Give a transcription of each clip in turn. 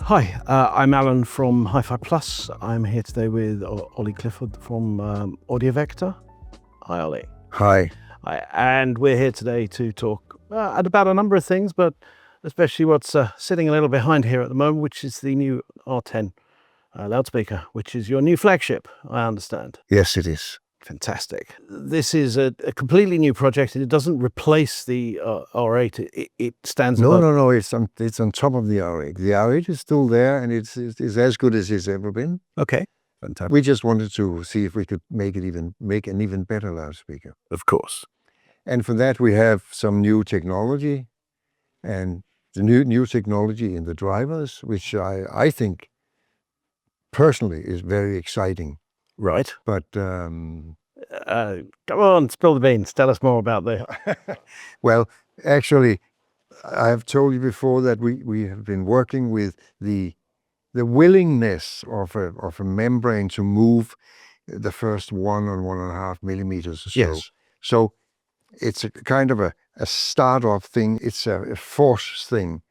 Hi, I'm Alan from Hi-Fi Plus. I'm here today with Ole Klifoth from Audiovector. Hi, Ole. Hi. Hi, and we're here today to talk about a number of things, but especially what's sitting a little behind here at the moment, which is the new R10 loudspeaker, which is your new flagship, I understand. Yes, it is. Fantastic. This is a completely new project. It doesn't replace the R8. It stands above. No. It's on top of the R8. The R8 is still there, and it's as good as it's ever been. Okay. Fantastic. We just wanted to see if we could make an even better loudspeaker. Of course. And for that, we have some new technology, and the new technology in the drivers, which I think personally is very exciting. Right. But come on, spill the beans. Tell us more about that. well, actually, I have told you before that we have been working with the willingness of a membrane to move the first 1 or 1.5 millimeters or so. Yes. So it's a kind of a start-off thing. It's a force thing,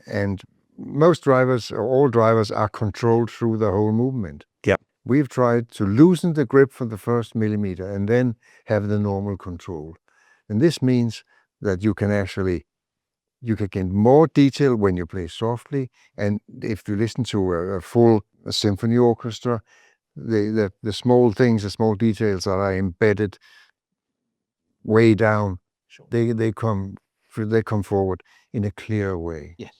and most drivers, or all drivers, are controlled through the whole movement. Yep. We've tried to loosen the grip for the first millimeter and then have the normal control. And this means that you can get more detail when you play softly. And if you listen to a full symphony orchestra, the small things, the small details that are embedded way down, Sure. they come forward in a clear way. Yes.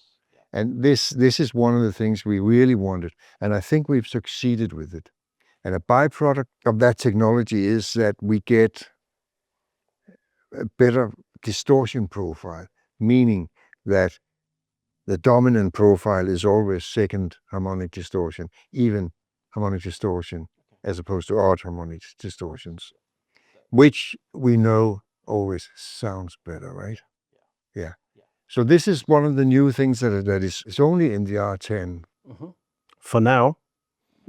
And this is one of the things we really wanted, and I think we've succeeded with it. And a byproduct of that technology is that we get a better distortion profile, meaning that the dominant profile is always second harmonic distortion, even harmonic distortion, as opposed to odd harmonic distortions, which we know always sounds better, right? Yeah. So this is one of the new things that is only in the R10. Mm-hmm. For now?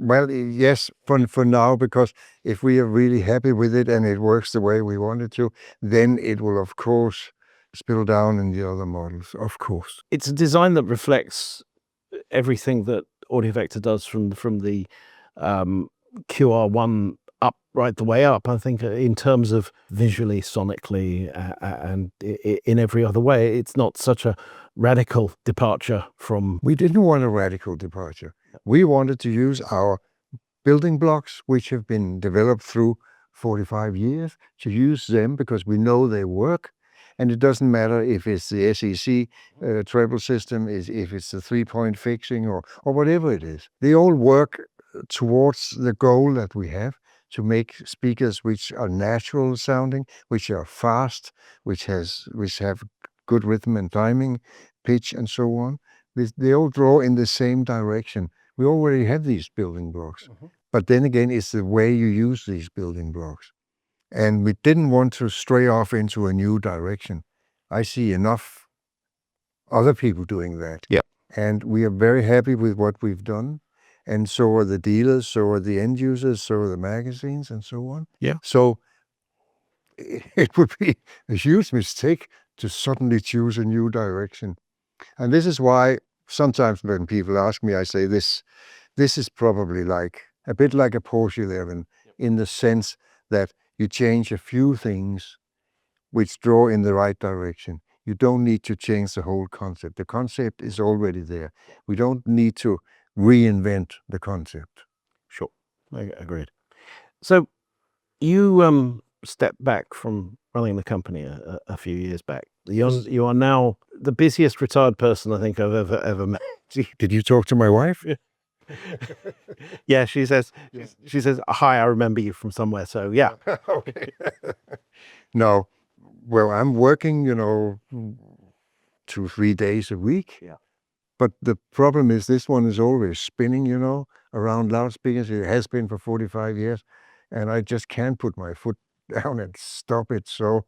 Well, yes, for now, because if we are really happy with it and it works the way we want it to, then it will, of course, spill down in the other models, of course. It's a design that reflects everything that Audiovector does from the QR1 up right the way up, I think, in terms of visually, sonically, and in every other way. It's not such a radical departure from... We didn't want a radical departure. We wanted to use our building blocks, which have been developed through 45 years, to use them because we know they work. And it doesn't matter if it's the SEC treble system, if it's the 3-point fixing or whatever it is. They all work towards the goal that we have, to make speakers which are natural sounding, which are fast, which have good rhythm and timing, pitch and so on. They all draw in the same direction. We already have these building blocks. Mm-hmm. But then again, it's the way you use these building blocks. And we didn't want to stray off into a new direction. I see enough other people doing that. Yeah. And we are very happy with what we've done. And so are the dealers, so are the end users, so are the magazines, and so on. Yeah. So it would be a huge mistake to suddenly choose a new direction. And this is why sometimes when people ask me, I say this is probably a bit like a Porsche 11, in the sense that you change a few things which draw in the right direction. You don't need to change the whole concept. The concept is already there. We don't need to reinvent the concept. Sure, I agreed. So you stepped back from running the company a few years back. You are now the busiest retired person I think I've ever met. Did you talk to my wife? Yeah, she says, hi, I remember you from somewhere. So yeah. Okay. No, well, I'm working, 2-3 days a week. Yeah. But the problem is this one is always spinning, around loudspeakers. It has been for 45 years. And I just can't put my foot down and stop it. So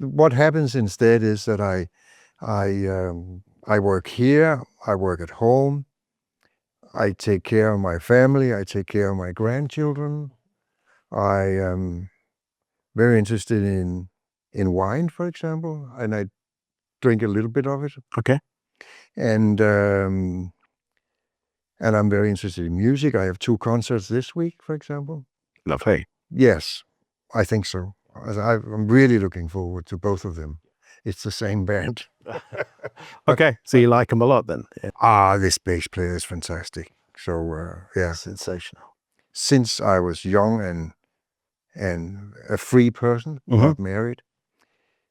what happens instead is that I work here, I work at home, I take care of my family, I take care of my grandchildren. I am very interested in wine, for example, and I drink a little bit of it. Okay. And and I'm very interested in music. I have 2 concerts this week, for example. Lovely. Yes, I think so. I'm really looking forward to both of them. It's the same band. Okay, so you like them a lot then? Yeah. This bass player is fantastic. So yeah, Sensational. since I was young and a free person, not married,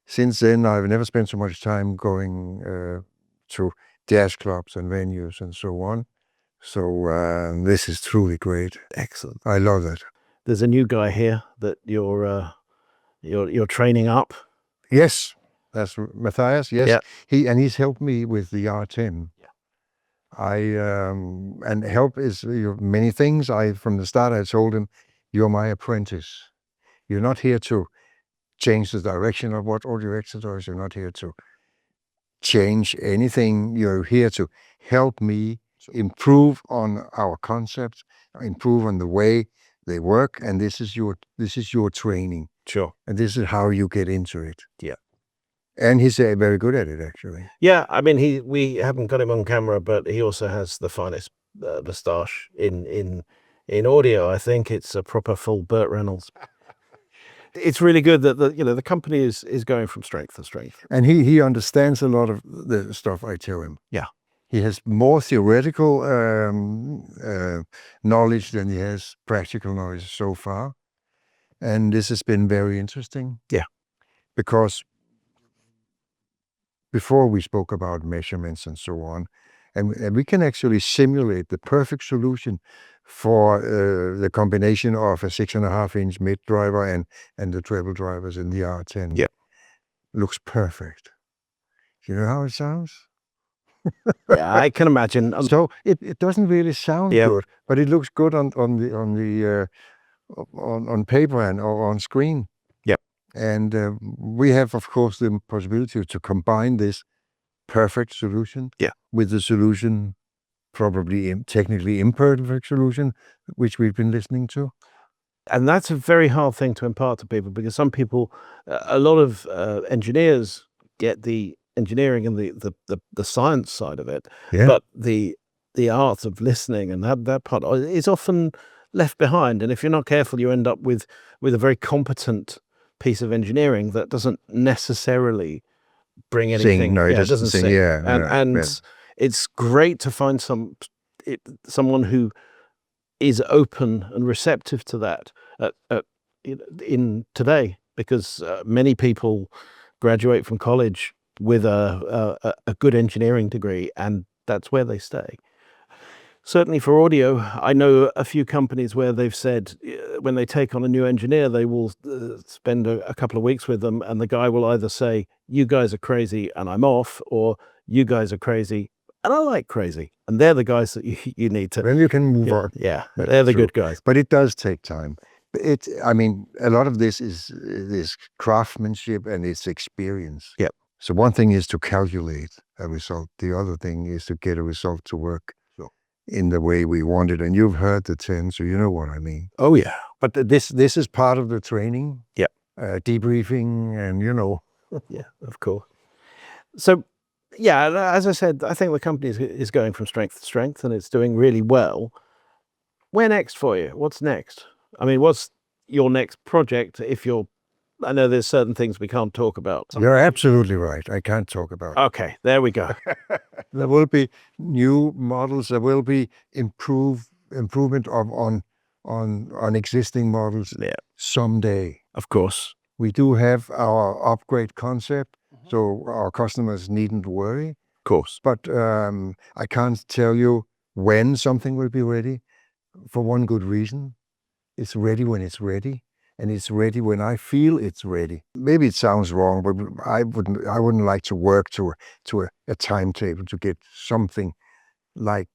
since then I've never spent so much time going to jazz clubs and venues and so on. So this is truly great. Excellent. I love that. There's a new guy here that you're training up. Yes, that's Matthias. Yes, Yeah. he's helped me with the R10. Yeah. And help is many things. From the start I told him, you're my apprentice. You're not here to change the direction of what Audiovector does. You're not here to change anything. You're here to help me improve on our concepts, improve on the way they work, and this is your training. Sure. And this is how you get into it. Yeah. And he's very good at it, actually. Yeah, I mean, we haven't got him on camera, but he also has the finest moustache in audio. I think it's a proper full Burt Reynolds. It's really good that the company is going from strength to strength. And he understands a lot of the stuff I tell him. Yeah. He has more theoretical knowledge than he has practical knowledge so far. And this has been very interesting. Yeah. Because before we spoke about measurements and so on, and we can actually simulate the perfect solution for the combination of a 6.5-inch mid driver and the treble drivers in the R10. Yeah. Looks perfect. You know how it sounds? Yeah, I can imagine. So it doesn't really sound good, but it looks good on paper and or on screen. Yeah. And we have, of course, the possibility to combine this perfect solution with the solution, probably technically imperfect solution, which we've been listening to. And that's a very hard thing to impart to people, because some people, a lot of engineers get the engineering and the science side of it, but the art of listening and that part is often left behind. And if you're not careful, you end up with a very competent piece of engineering that doesn't necessarily bring anything. No, it doesn't sing. And it's great to find someone who is open and receptive to that in today, because many people graduate from college with a good engineering degree, and that's where they stay. Certainly for audio, I know a few companies where they've said when they take on a new engineer, they will spend a couple of weeks with them, and the guy will either say, "You guys are crazy and I'm off," or "You guys are crazy and I like crazy." And they're the guys that you need to... Then you can move on. Yeah, they're the good guys. But it does take time. I mean, a lot of this is craftsmanship and it's experience. Yep. So one thing is to calculate a result. The other thing is to get a result to work in the way we want it. And you've heard the 10, so you know what I mean. Oh, yeah. But this is part of the training. Yeah. Debriefing and, Yeah, of course. So, yeah, as I said, I think the company is going from strength to strength, and it's doing really well. Where next for you? What's next? I mean, what's your next project? I know there's certain things we can't talk about. You're absolutely right. I can't talk about it. Okay, there we go. There will be new models. There will be improvement on existing models someday. Of course. We do have our upgrade concept, so our customers needn't worry. Of course. But I can't tell you when something will be ready, for one good reason. It's ready when it's ready, and it's ready when I feel it's ready. Maybe it sounds wrong, but I wouldn't like to work to a timetable to get something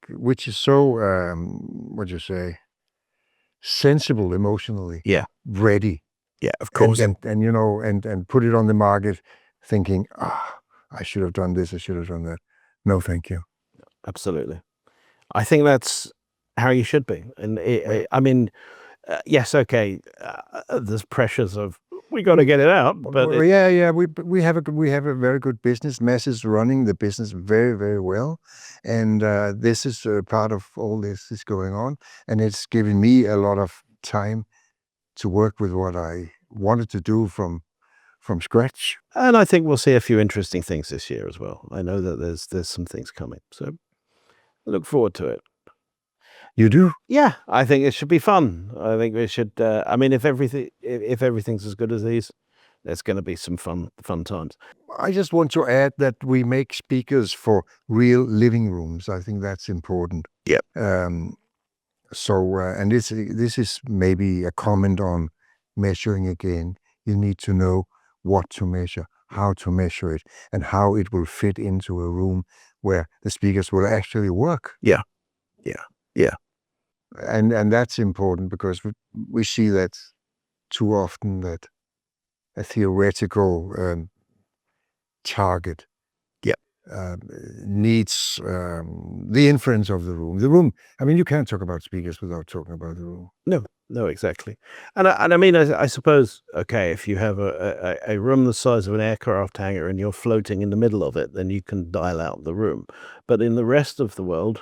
which is so sensible emotionally. Yeah. Ready. Yeah, of course. And put it on the market thinking, I should have done this, I should have done that. No, thank you. Absolutely. I think that's how you should be. And I mean, yes, okay, there's pressures of We got to get it out. But Well, yeah, we have a very good business. Mass is running the business very, very well, and this is part of all this is going on, and it's given me a lot of time to work with what I wanted to do from scratch. and I think we'll see a few interesting things this year as well. I know that there's some things coming, so look forward to it. You do? Yeah, I think it should be fun. I think we should. I mean, if everything's as good as these, there's going to be some fun times. I just want to add that we make speakers for real living rooms. I think that's important. Yep. So, and this is maybe a comment on measuring again. You need to know what to measure, how to measure it, and how it will fit into a room where the speakers will actually work. Yeah. And that's important because we see that too often, that a theoretical target needs the influence of the room. The room, I mean, you can't talk about speakers without talking about the room. No, exactly. And I mean, I suppose, okay, if you have a room the size of an aircraft hangar and you're floating in the middle of it, then you can dial out the room. But in the rest of the world,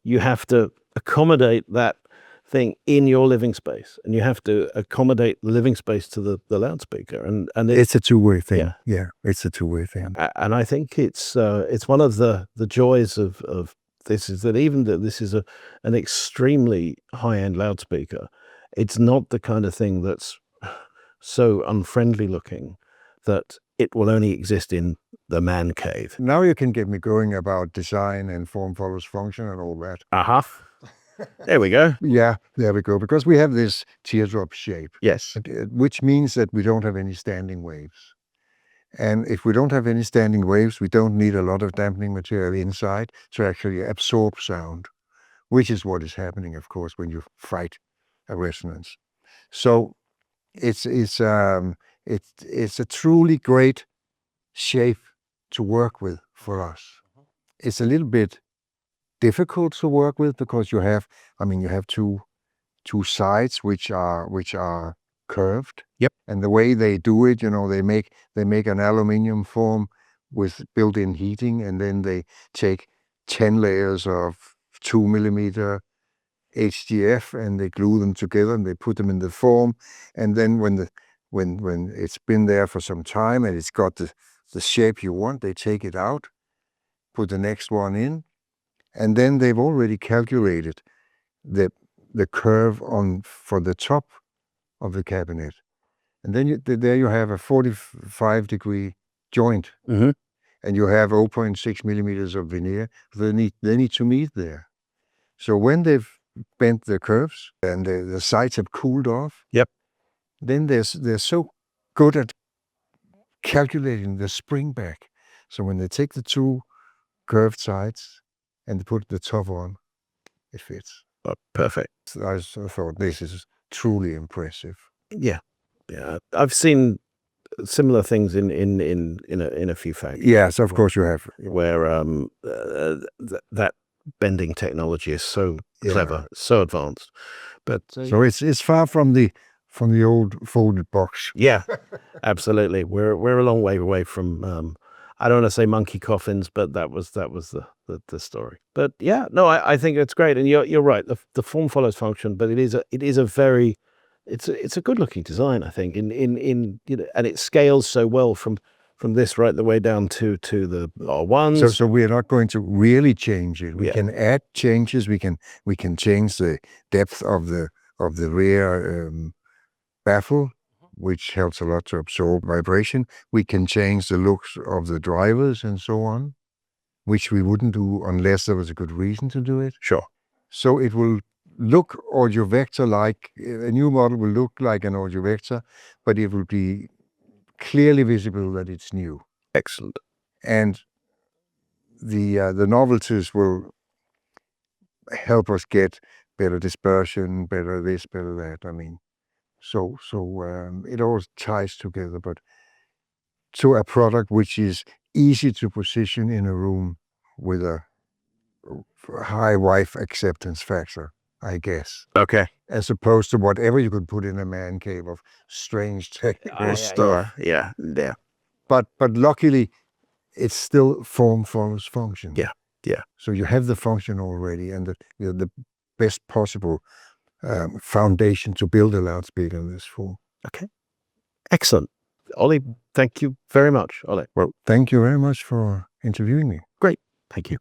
you have to accommodate that thing in your living space, and you have to accommodate the living space to the loudspeaker, and it's a two-way thing. Yeah, it's a two-way thing. And I think it's one of the joys of this is that even that this is an extremely high-end loudspeaker, it's not the kind of thing that's so unfriendly looking that it will only exist in the man cave. Now you can get me going about design and form follows function and all that. There we go. Yeah, there we go. Because we have this teardrop shape. Yes. Which means that we don't have any standing waves. And if we don't have any standing waves, we don't need a lot of dampening material inside to actually absorb sound, which is what is happening, of course, when you fight a resonance. So it's a truly great shape to work with for us. It's a little bit difficult to work with because you have two sides which are curved. Yep. And the way they do it, they make an aluminium form with built-in heating, and then they take 10 layers of 2 millimeter HDF and they glue them together and they put them in the form. And then when it's been there for some time and it's got the shape you want, they take it out, put the next one in, and then they've already calculated the curve for the top of the cabinet. And then there you have a 45-degree joint. Mm-hmm. And you have 0.6 millimeters of veneer. They need to meet there. So when they've bent the curves and the sides have cooled off, yep, then they're so good at calculating the spring back. So when they take the two curved sides and they put the top on, it fits. Oh, perfect. I thought this is truly impressive. Yeah. I've seen similar things in a few factories. Yes, of course you have. Where that bending technology is so clever, so advanced. But so it's far from the old folded box. Yeah, absolutely. We're a long way away from. I don't want to say monkey coffins, but that was the story. But yeah, no, I think it's great, and you're right. The form follows function, but it is a very it's a good looking design, I think. In and it scales so well from this right the way down to the R1s. So we are not going to really change it. We can add changes. We can change the depth of the rear baffle, which helps a lot to absorb vibration. We can change the looks of the drivers and so on, which we wouldn't do unless there was a good reason to do it. Sure. So it will look Audiovector like, a new model will look like an Audiovector, but it will be clearly visible that it's new. Excellent. And the novelties will help us get better dispersion, better this, better that. I mean, so it all ties together, but to a product which is easy to position in a room with a high wife acceptance factor, I guess. Okay. as opposed to whatever you could put in a man cave of strange technical stuff. Yeah. But luckily, it's still form follows function. Yeah. So you have the function already, and the best possible foundation to build a loudspeaker in this form. Okay. Excellent. Ole, thank you very much, Ole. Well, thank you very much for interviewing me. Great. Thank you.